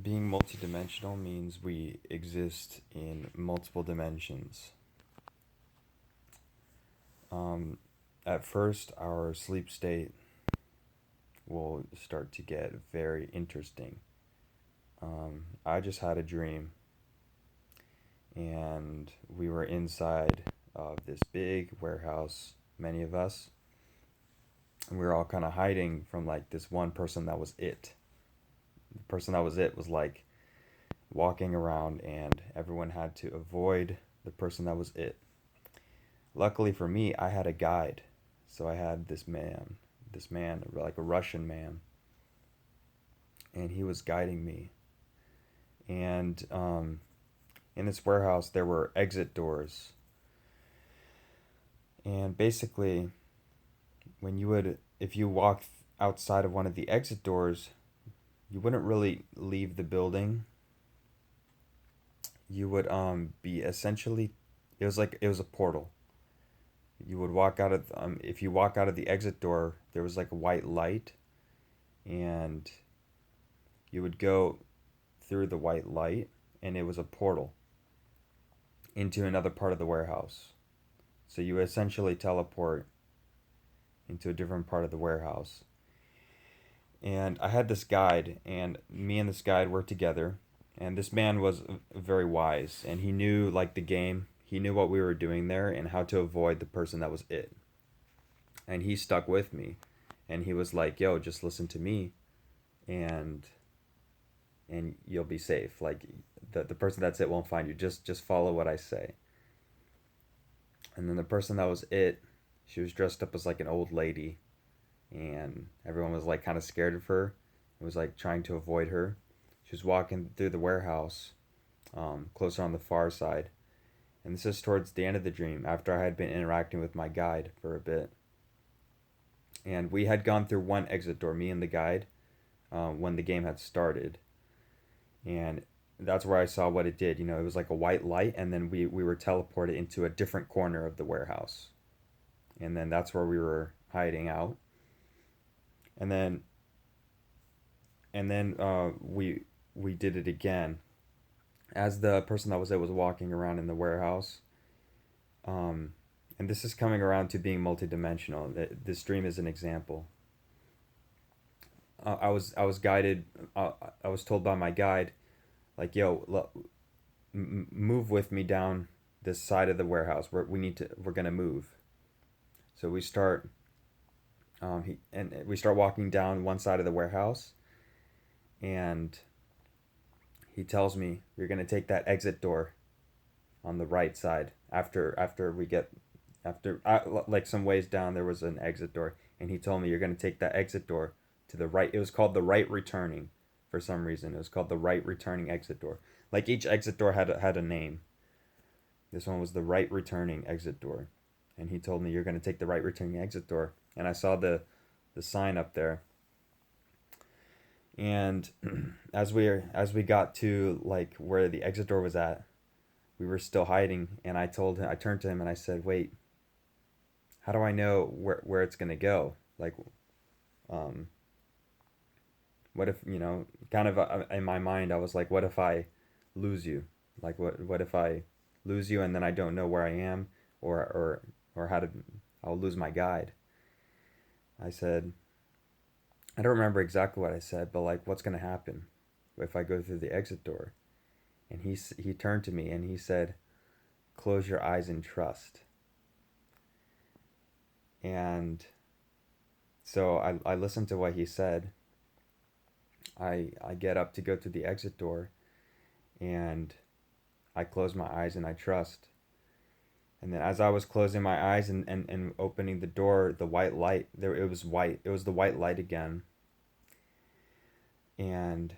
Being multidimensional means we exist in multiple dimensions. Um, at first, our sleep state will start to get very interesting. I just had a dream, and we were inside of this big warehouse, many of us, and we were all kind of hiding from like this one person that was it. The person that was it was like walking around, and everyone had to avoid the person that was it. Luckily for me, I had a guide. So I had this man, like a Russian man, and he was guiding me. And in this warehouse, there were exit doors. And basically, if you walk outside of one of the exit doors, you wouldn't really leave the building. You would be essentially, it was a portal. You would walk out of if you walk out of the exit door, there was like a white light, and you would go through the white light, and it was a portal into another part of the warehouse. So you essentially teleport into a different part of the warehouse. And I had this guide, and me and this guide were together. And this man was very wise, and he knew like the game. He knew what we were doing there and how to avoid the person that was it. And he stuck with me, and he was like, "Yo, just listen to me, and you'll be safe. Like the person that's it won't find you. Just follow what I say." And then the person that was it, she was dressed up as like an old lady, and everyone was like kind of scared of her. It was like trying to avoid her. She was walking through the warehouse, closer on the far side. And this is towards the end of the dream, after I had been interacting with my guide for a bit. And we had gone through one exit door, me and the guide, when the game had started. And that's where I saw what it did. It was like a white light, and then we were teleported into a different corner of the warehouse. And then that's where we were hiding out. And then we did it again. As the person that was it was walking around in the warehouse, um, and this is coming around to being multidimensional. This dream is an example. I was guided. I was told by my guide, like, "Yo, move with me down this side of the warehouse. We're gonna move." So we start. We start walking down one side of the warehouse, and he tells me, "You're gonna take that exit door on the right side. After we get after like some ways down, there was an exit door, and he told me you're gonna take that exit door to the right. It was called the right returning. For some reason, it was called the right returning exit door. Like each exit door had a name. This one was the right returning exit door, and he told me you're gonna take the right returning exit door. And I saw the sign up there. And as we got to like where the exit door was at, we were still hiding, and I turned to him and I said, "Wait, how do I know where it's gonna go? Like, um, what if kind of in my mind, I was like, what if I lose you? Like, what if I lose you and then I don't know where I am, or how to I'll lose my guide?" I said, I don't remember exactly what I said, but like, what's gonna happen if I go through the exit door? And he turned to me and he said, "Close your eyes and trust." And so I listened to what he said. I get up to go to the exit door, and I close my eyes and I trust. And then as I was closing my eyes and opening the door, the white light, there it was white. It was the white light again. And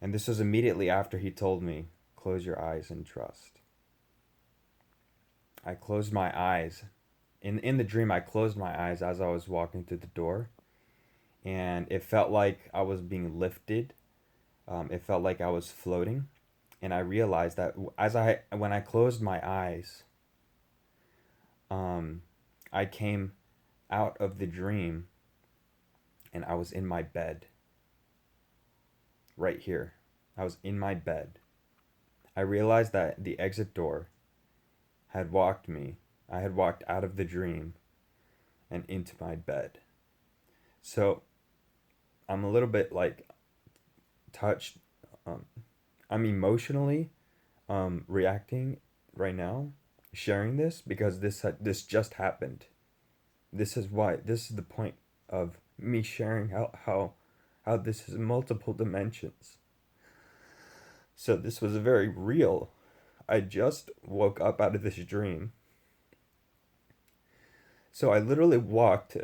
this was immediately after he told me, "Close your eyes and trust." I closed my eyes. In the dream, I closed my eyes as I was walking through the door, and it felt like I was being lifted. It felt like I was floating, and I realized that when I closed my eyes, um, I came out of the dream, and I was in my bed right here. I was in my bed. I realized that the exit door had walked me. I had walked out of the dream and into my bed. So I'm a little bit like touched. Um, I'm emotionally reacting right now, sharing this because this just happened. This is why. This is the point of me sharing how this is multiple dimensions. So this was very real. I just woke up out of this dream. So I literally walked.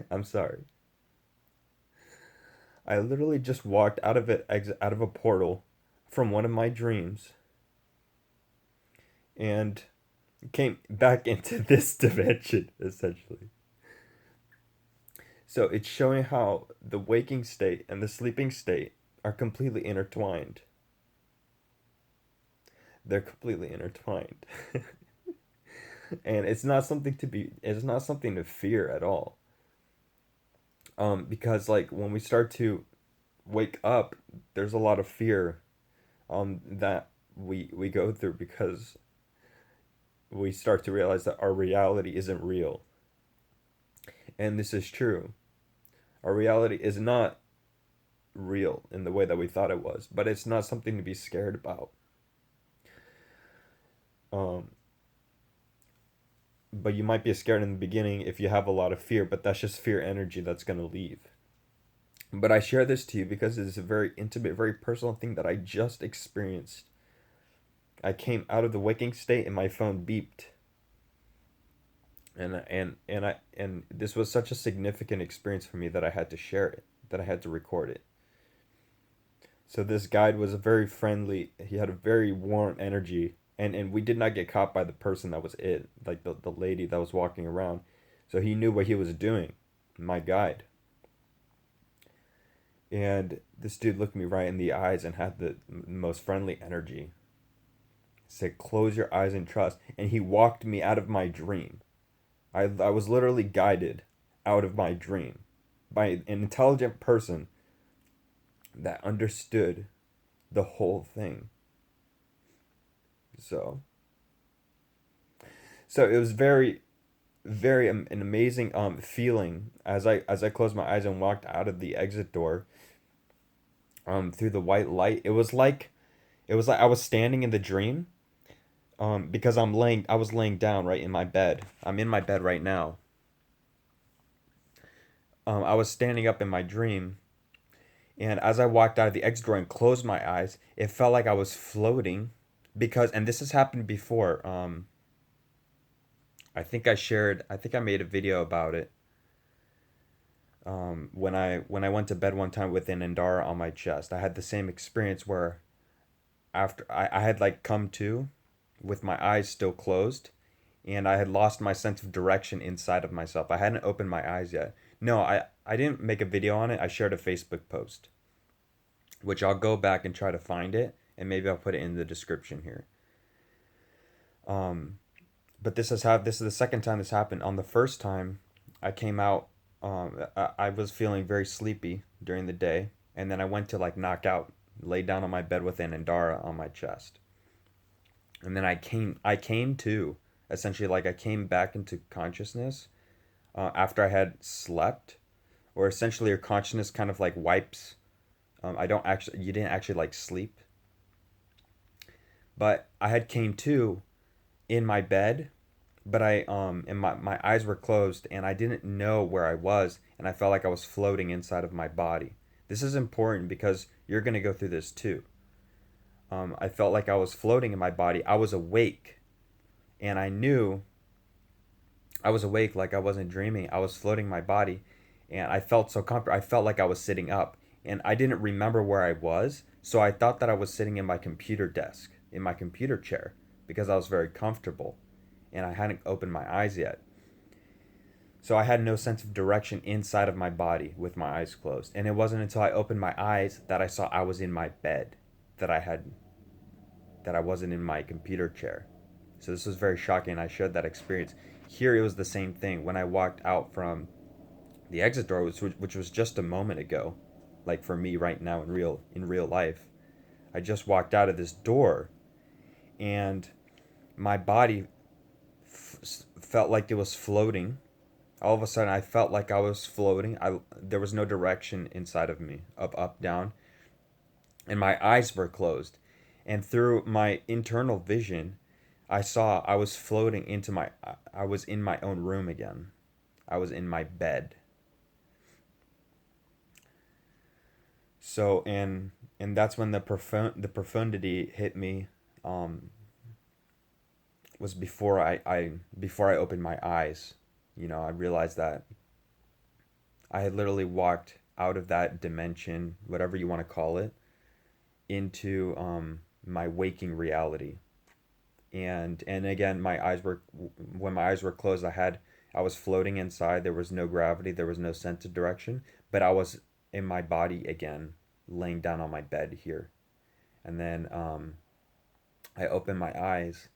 I'm sorry. I literally just walked out of it, out of a portal from one of my dreams, and came back into this dimension essentially. So it's showing how the waking state and the sleeping state are completely intertwined. They're completely intertwined. And it's not something to fear at all. Because like when we start to wake up, there's a lot of fear that we go through because we start to realize that our reality isn't real. And this is true. Our reality is not real in the way that we thought it was, but it's not something to be scared about. Um, but you might be scared in the beginning if you have a lot of fear, but that's just fear energy that's going to leave. But I share this to you because it's a very intimate, very personal thing that I just experienced. I came out of the waking state and my phone beeped. And this was such a significant experience for me that I had to share it, that I had to record it. So this guide was a very friendly. He had a very warm energy, and we did not get caught by the person that was it, like the lady that was walking around. So he knew what he was doing, my guide. And this dude looked me right in the eyes and had the most friendly energy. Said, "Close your eyes and trust." And he walked me out of my dream. I was literally guided out of my dream by an intelligent person that understood the whole thing. So, so it was very an amazing feeling as I closed my eyes and walked out of the exit door through the white light. It was like I was standing in the dream because I was laying down right in my bed. I'm in my bed right now. I was standing up in my dream, and as I walked out of the exit door and closed my eyes, it felt like I was floating because, and this has happened before. I think I made a video about it. When I went to bed one time with an andara on my chest, I had the same experience where after I had like come to with my eyes still closed, and I had lost my sense of direction inside of myself. I hadn't opened my eyes yet. No, I didn't make a video on it. I shared a Facebook post, which I'll go back and try to find it, and maybe I'll put it in the description here. Um, but this is the second time this happened. On the first time, I came out. I was feeling very sleepy during the day, and then I went to like knock out, lay down on my bed with an andara on my chest, and then I came to essentially like I came back into consciousness after I had slept, or essentially your consciousness kind of like wipes. I don't actually You didn't actually like sleep, but I had came to in my bed, but I and my eyes were closed and I didn't know where I was, and I felt like I was floating inside of my body. This is important because you're going to go through this too. I felt like I was floating in my body. I was awake, and I knew I was awake, like I wasn't dreaming. I was floating my body, and I felt so comfortable. I felt like I was sitting up, and I didn't remember where I was, so I thought that I was sitting in my computer desk, in my computer chair, because I was very comfortable, and I hadn't opened my eyes yet. So I had no sense of direction inside of my body with my eyes closed. And it wasn't until I opened my eyes that I saw I was in my bed, that I wasn't in my computer chair. So this was very shocking. I shared that experience. Here it was the same thing when I walked out from the exit door, which was just a moment ago. like for me right now in real life. I just walked out of this door, and my body felt like it was floating. All of a sudden, I felt like I was floating. There was no direction inside of me, up, down, and my eyes were closed. And through my internal vision, I saw I was floating into my. I was in my own room again. I was in my bed. So and that's when the profundity hit me. Um, was before I opened my eyes. You know, I realized that I had literally walked out of that dimension, whatever you want to call it, into my waking reality. And again, my eyes were when my eyes were closed. I was floating inside. There was no gravity. There was no sense of direction. But I was in my body again, laying down on my bed here. And then I opened my eyes,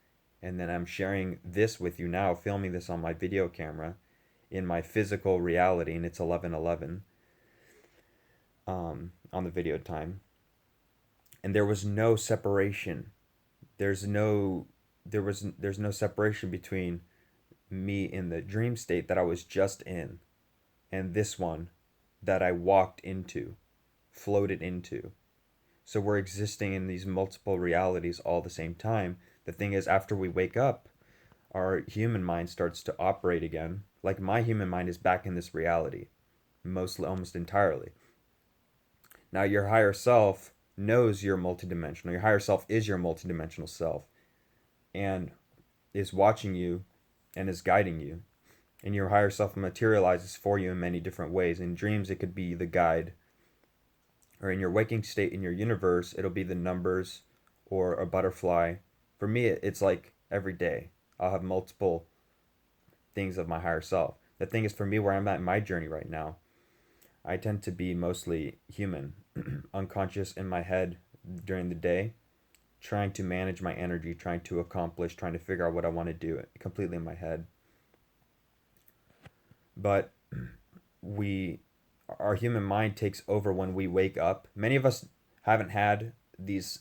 and then I'm sharing this with you now, filming this on my video camera in my physical reality, and it's 11:11 on the video time. And there was no separation. There's no there's no separation between me in the dream state that I was just in and this one that I walked into, floated into. So we're existing in these multiple realities all at the same time. The thing is, after we wake up, our human mind starts to operate again. Like my human mind is back in this reality, mostly, almost entirely. Now, your higher self knows you're multidimensional. Your higher self is your multidimensional self and is watching you and is guiding you. And your higher self materializes for you in many different ways. In dreams, it could be the guide, or in your waking state in your universe, it'll be the numbers or a butterfly. For me, it's like every day I'll have multiple things of my higher self. The thing is, for me, where I'm at in my journey right now, I tend to be mostly human, unconscious in my head during the day, trying to manage my energy, trying to accomplish, trying to figure out what I want to do completely in my head. But we our human mind takes over when we wake up. Many of us haven't had these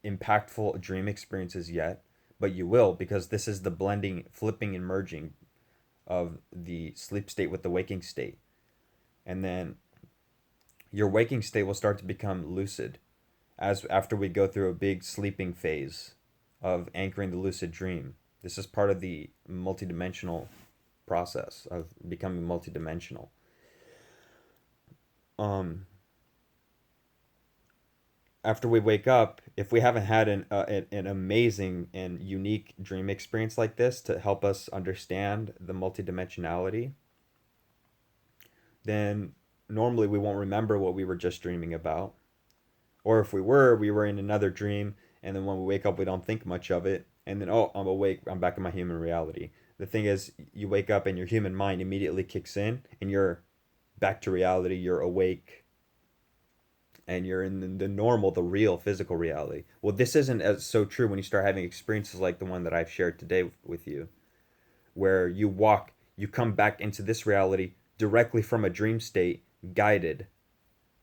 impactful dream experiences yet, but you will, because this is the blending, flipping and merging of the sleep state with the waking state. And then your waking state will start to become lucid as after we go through a big sleeping phase of anchoring the lucid dream. This is part of the multidimensional process of becoming multidimensional. Um, After we wake up, if we haven't had an amazing and unique dream experience like this to help us understand the multidimensionality, then normally we won't remember what we were just dreaming about. Or if we were in another dream, and then when we wake up, we don't think much of it, and then, oh, I'm awake, I'm back in my human reality. The thing is, you wake up and your human mind immediately kicks in, and you're back to reality, you're awake, and you're in the normal, the real physical reality. Well, this isn't as so true when you start having experiences like the one that I've shared today with you, where you come back into this reality directly from a dream state, guided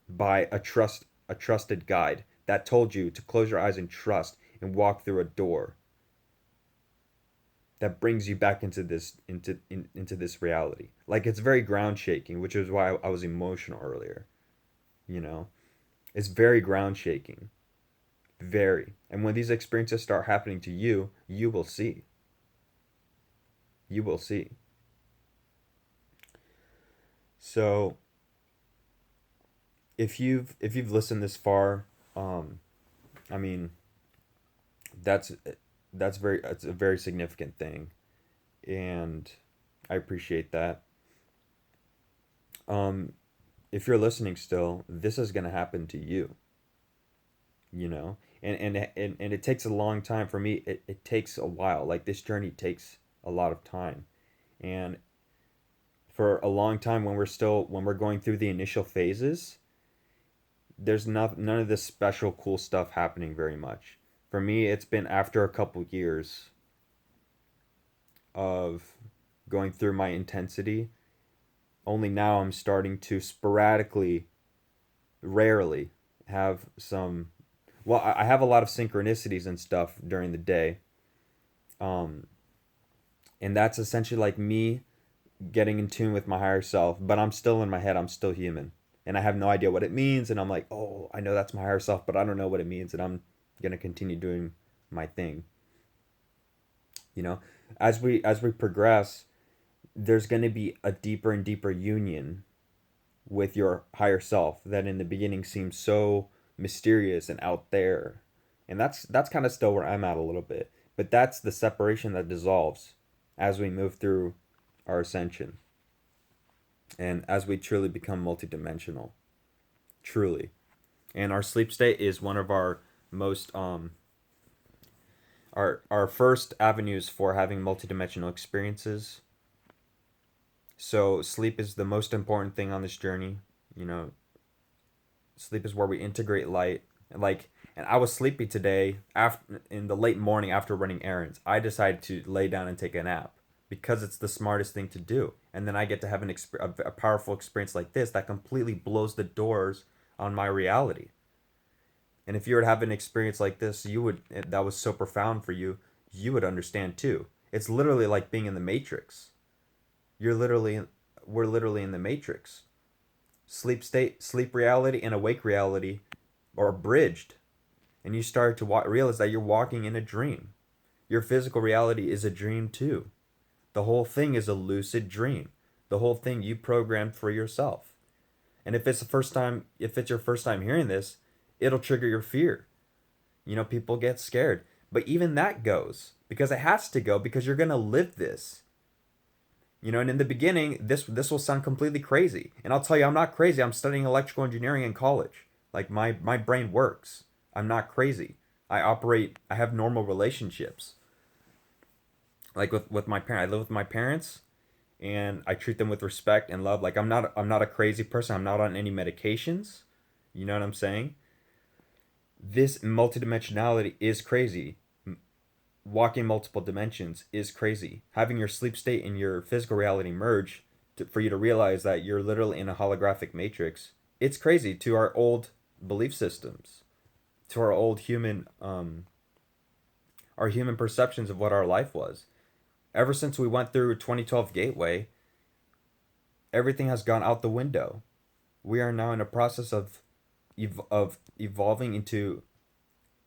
by a trusted guide that told you to close your eyes and trust and walk through a door that brings you back into this reality. Like, it's very ground shaking, which is why I was emotional earlier. You know, it's very ground shaking, very. And when these experiences start happening to you, you will see. You will see. So if you've listened this far, um, I mean, that's that's a very significant thing, and I appreciate that. Um, if you're listening still, this is gonna happen to you. You know, and it takes a long time for me. It takes a while. Like, this journey takes a lot of time, and for a long time when we're going through the initial phases, there's none of this special cool stuff happening very much. For me, it's been after a couple years of going through my intensity. Only now I'm starting to sporadically rarely have some. Well, I have a lot of synchronicities and stuff during the day, um, and that's essentially like me getting in tune with my higher self. But I'm still in my head. I'm still human, and I have no idea what it means. And I'm like, oh, I know that's my higher self, but I don't know what it means, and I'm gonna continue doing my thing. You know, as we progress, there's gonna be a deeper and deeper union with your higher self that in the beginning seems so mysterious and out there. And that's kind of still where I'm at a little bit. But that's the separation that dissolves as we move through our ascension and as we truly become multidimensional. Truly. And our sleep state is one of our most our first avenues for having multidimensional experiences. So sleep is the most important thing on this journey. You know, sleep is where we integrate light. And I was sleepy today after in the late morning after running errands. I decided to lay down and take a nap because it's the smartest thing to do. And then I get to have a powerful experience like this that completely blows the doors on my reality. And if you were to have an experience like this, you would that was so profound for you, you would understand too. It's literally like being in the Matrix. You're literally we're literally in the Matrix. Sleep state, sleep reality, and awake reality are bridged, and you start to realize that you're walking in a dream. Your physical reality is a dream too. The whole thing is a lucid dream. The whole thing you programmed for yourself. And if it's your first time hearing this, it'll trigger your fear. You know, people get scared, but even that goes because it has to go because you're gonna live this. You know, and in the beginning, this will sound completely crazy. And I'll tell you, I'm not crazy. I'm studying electrical engineering in college. Like my brain works. I'm not crazy. I have normal relationships. Like with my parents. I live with my parents and I treat them with respect and love. Like I'm not a crazy person. I'm not on any medications. You know what I'm saying? This multidimensionality is crazy. Walking multiple dimensions is crazy. Having your sleep state and your physical reality merge for you to realize that you're literally in a holographic matrix, it's crazy to our old belief systems, to our human perceptions of what our life was. Ever since we went through 2012 Gateway, everything has gone out the window. We are now in a process of evolving into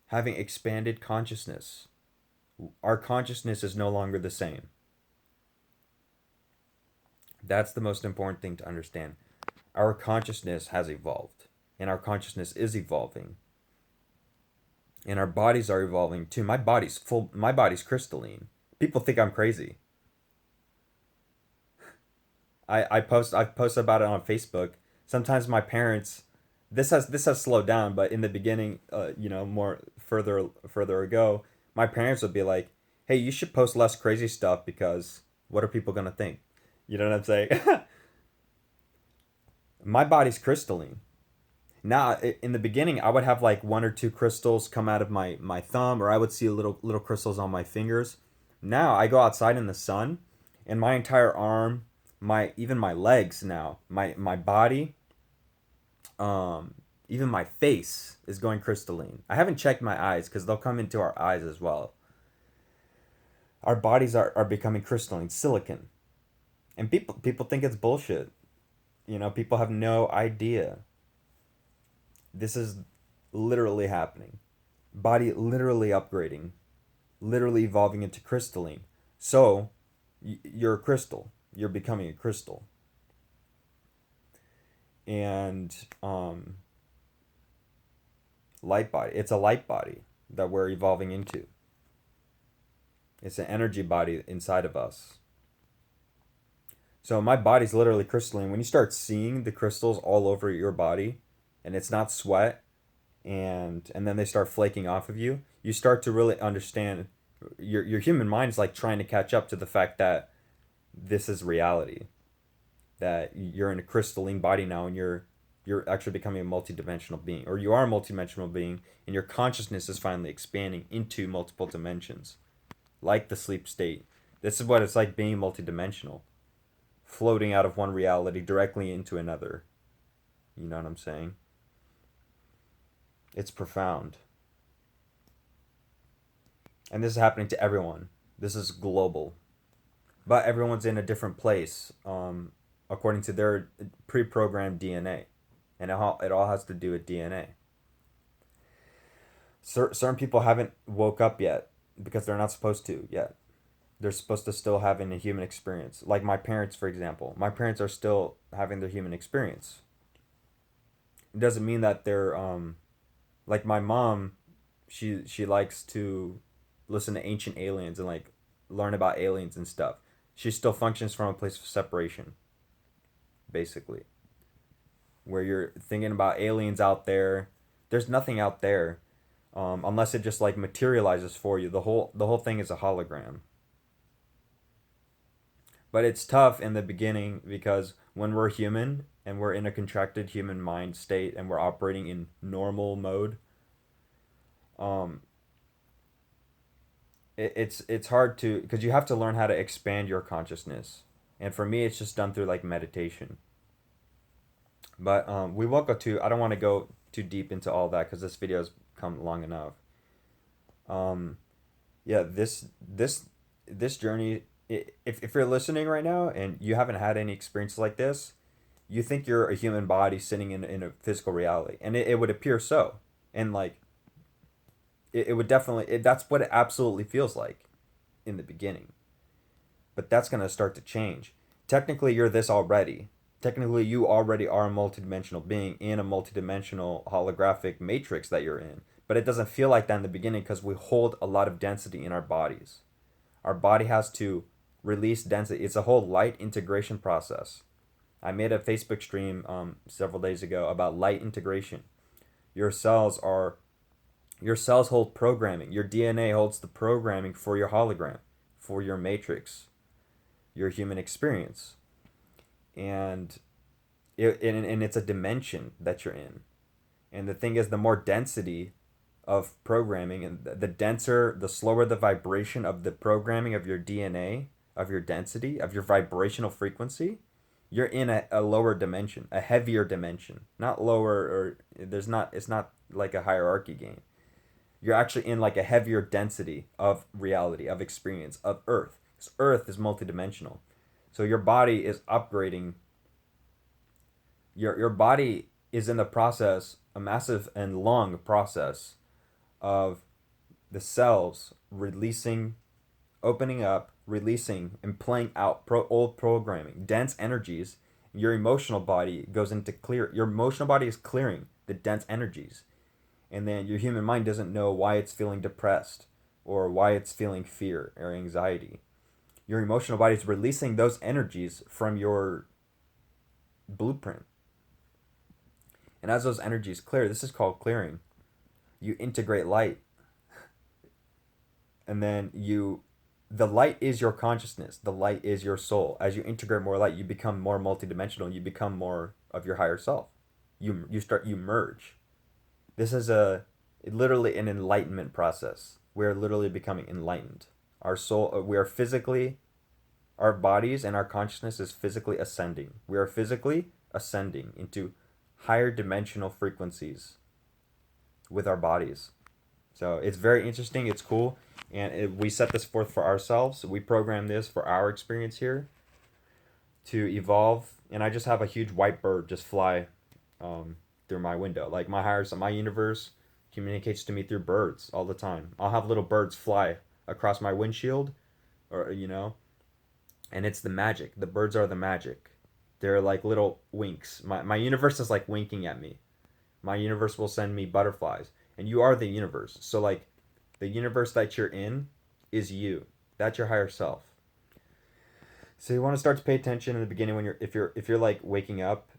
having expanded consciousness. Our consciousness is no longer the same. That's the most important thing to understand. Our consciousness has evolved, and our consciousness is evolving, and our bodies are evolving too. My body's crystalline. People think I'm crazy. I've posted about it on Facebook. Sometimes my parents, this has slowed down, but in the beginning, more further ago, my parents would be like, "Hey, you should post less crazy stuff because what are people gonna think?" You know what I'm saying? My body's crystalline. Now, in the beginning, I would have like one or two crystals come out of my thumb, or I would see little crystals on my fingers. Now I go outside in the sun, and my entire arm, even my legs now, my body, even my face is going crystalline. I haven't checked my eyes because they'll come into our eyes as well. Our bodies are becoming crystalline, silicon, and people think it's bullshit. You know, people have no idea. This is literally happening. Body literally upgrading, literally evolving into crystalline. So, you're a crystal. You're becoming a crystal. And light body. It's a light body that we're evolving into. It's an energy body inside of us. So my body's literally crystalline. When you start seeing the crystals all over your body, and it's not sweat, and then they start flaking off of you, you start to really understand. Your human mind is like trying to catch up to the fact that this is reality. That you're in a crystalline body now, and you're actually becoming a multidimensional being, or you are a multidimensional being, and your consciousness is finally expanding into multiple dimensions, like the sleep state. This is what it's like being multidimensional, floating out of one reality directly into another. You know what I'm saying? It's profound. And this is happening to everyone. This is global. But everyone's in a different place, according to their pre-programmed DNA. And it all has to do with DNA. Certain people haven't woke up yet because they're not supposed to yet. They're supposed to still having a human experience. Like my parents, for example. My parents are still having their human experience. It doesn't mean that they're like my mom, she likes to listen to ancient aliens and like learn about aliens and stuff. She still functions from a place of separation, basically. Where you're thinking about aliens out there. There's nothing out there, unless it just like materializes for you. The whole thing is a hologram. But it's tough in the beginning because when we're human and we're in a contracted human mind state and we're operating in normal mode, um, it's hard to, because you have to learn how to expand your consciousness. And for me, it's just done through like meditation. But we won't go too. I don't want to go too deep into all that because this video's come long enough. Um, yeah, this journey. If you're listening right now and you haven't had any experiences like this, you think you're a human body sitting in a physical reality, and it would appear so, and like it would definitely that's what it absolutely feels like in the beginning. But that's gonna start to change. Technically, you're this already. Technically, you already are a multidimensional being in a multidimensional holographic matrix that you're in. But it doesn't feel like that in the beginning because we hold a lot of density in our bodies. Our body has to release density. It's a whole light integration process. I made a Facebook stream several days ago about light integration. Your cells are your cells hold programming. Your DNA holds the programming for your hologram, for your matrix, your human experience, and and it's a dimension that you're in. And the thing is, the more density of programming, and the denser, the slower the vibration of the programming of your DNA, of your density, of your vibrational frequency, you're in a lower dimension, a heavier dimension. Not lower, or there's not, it's not like a hierarchy game. You're actually in like a heavier density of reality, of experience, of Earth. Because Earth is multidimensional. So your body is upgrading. Your body is in the process, a massive and long process of the cells releasing, opening up, releasing, and playing out old programming, dense energies. Your emotional body goes into clear. Your emotional body is clearing the dense energies, and then your human mind doesn't know why it's feeling depressed or why it's feeling fear or anxiety. Your emotional body is releasing those energies from your blueprint, and as those energies clear, this is called clearing. You integrate light, and then the light is your consciousness, the light is your soul. As you integrate more light, you become more multidimensional, you become more of your higher self. You merge. This is a literally an enlightenment process. We're literally becoming enlightened. Our soul, we are physically, our bodies and our consciousness is physically ascending. We are physically ascending into higher dimensional frequencies with our bodies. So it's very interesting. It's cool, and we set this forth for ourselves. We program this for our experience here to evolve. And I just have a huge white bird just fly through my window. Like my universe communicates to me through birds all the time. I'll have little birds fly across my windshield, or and it's the magic. The birds are the magic. They're like little winks. My universe is like winking at me. My universe will send me butterflies, and you are the universe. So like the universe that you're in is you. That's your higher self. So you want to start to pay attention in the beginning when if you're like waking up,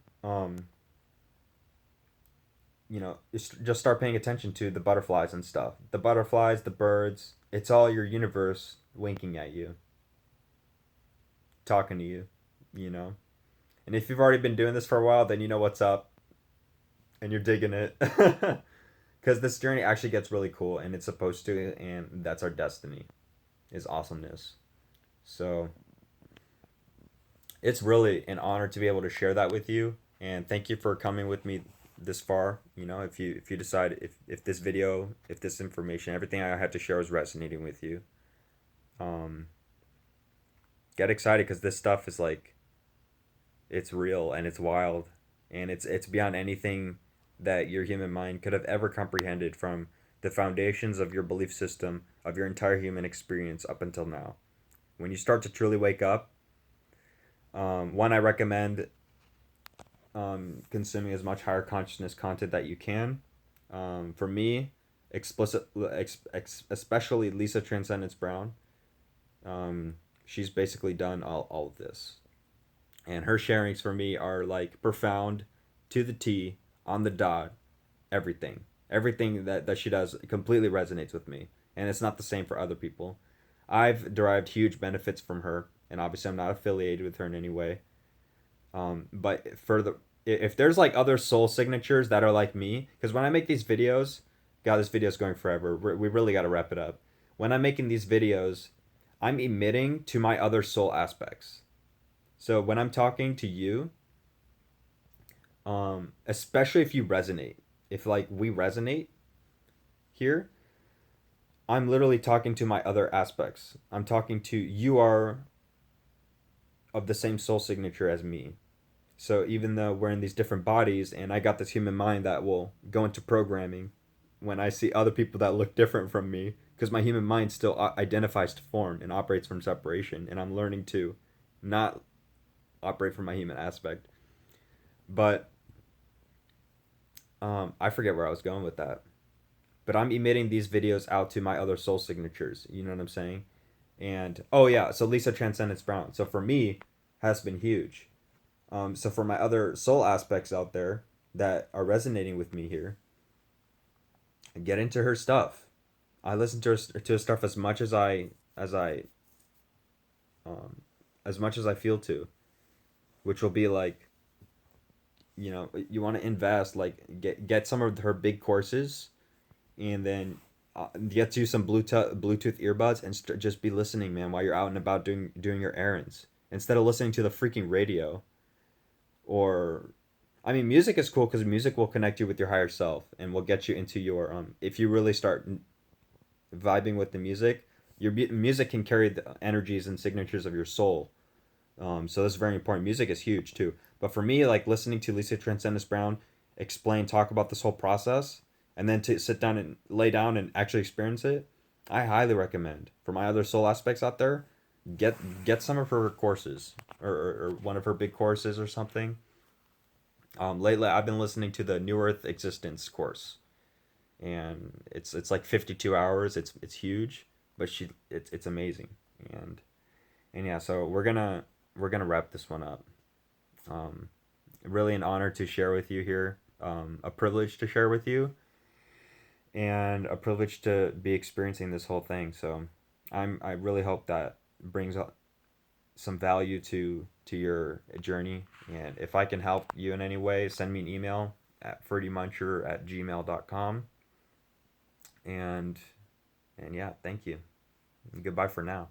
just start paying attention to the butterflies and stuff. The butterflies, the birds, it's all your universe winking at you, talking to you, you know. And if you've already been doing this for a while, then you know what's up and you're digging it. Because this journey actually gets really cool, and it's supposed to, and that's our destiny, is awesomeness. So it's really an honor to be able to share that with you, and thank you for coming with me this far, if you decide, if this video, if this information, everything I had to share was resonating with you, um, get excited, because this stuff is like, it's real and it's wild, and it's beyond anything that your human mind could have ever comprehended, from the foundations of your belief system of your entire human experience up until now. When you start to truly wake up, one, I recommend consuming as much higher consciousness content that you can. For me, especially Lisa Transcendence Brown. She's basically done all of this, and her sharings for me are like profound, to the T, on the dot. Everything that she does completely resonates with me, and it's not the same for other people. I've derived huge benefits from her, and obviously I'm not affiliated with her in any way. But for the if there's like other soul signatures that are like me, because when I make these videos, God, this video's going forever. We really got to wrap it up. When I'm making these videos, I'm emitting to my other soul aspects. So when I'm talking to you, especially if you resonate, if like we resonate here, I'm literally talking to my other aspects. I'm talking to you, are of the same soul signature as me. So even though we're in these different bodies, and I got this human mind that will go into programming when I see other people that look different from me, because my human mind still identifies to form and operates from separation, and I'm learning to not operate from my human aspect. But I forget where I was going with that. But I'm emitting these videos out to my other soul signatures. You know what I'm saying? And oh yeah, so Lisa Transcendence Brown. So for me, has been huge. So for my other soul aspects out there that are resonating with me here, get into her stuff. I listen to her stuff as I um, as much as I feel to, which will be like, you want to invest, like get some of her big courses, and then get you some Bluetooth earbuds, and just be listening, man, while you're out and about doing your errands, instead of listening to the freaking radio. Or I mean, music is cool, because music will connect you with your higher self and will get you into your if you really start vibing with the music, your music can carry the energies and signatures of your soul. So that's very important. Music is huge too. But for me, like listening to Lisa Transcendence Brown talk about this whole process, and then to sit down and lay down and actually experience it, I highly recommend. For my other soul aspects out there, get some of her courses, or one of her big courses or something. Lately, I've been listening to the New Earth Existence course, and it's like 52 hours. It's huge, but it's amazing. And yeah, so we're gonna wrap this one up. Um, Really an honor to share with you here. A privilege to share with you, and a privilege to be experiencing this whole thing. So I really hope that brings some value to your journey. And if I can help you in any way, send me an email at ferdymuncher@gmail.com. And yeah, thank you. Goodbye for now.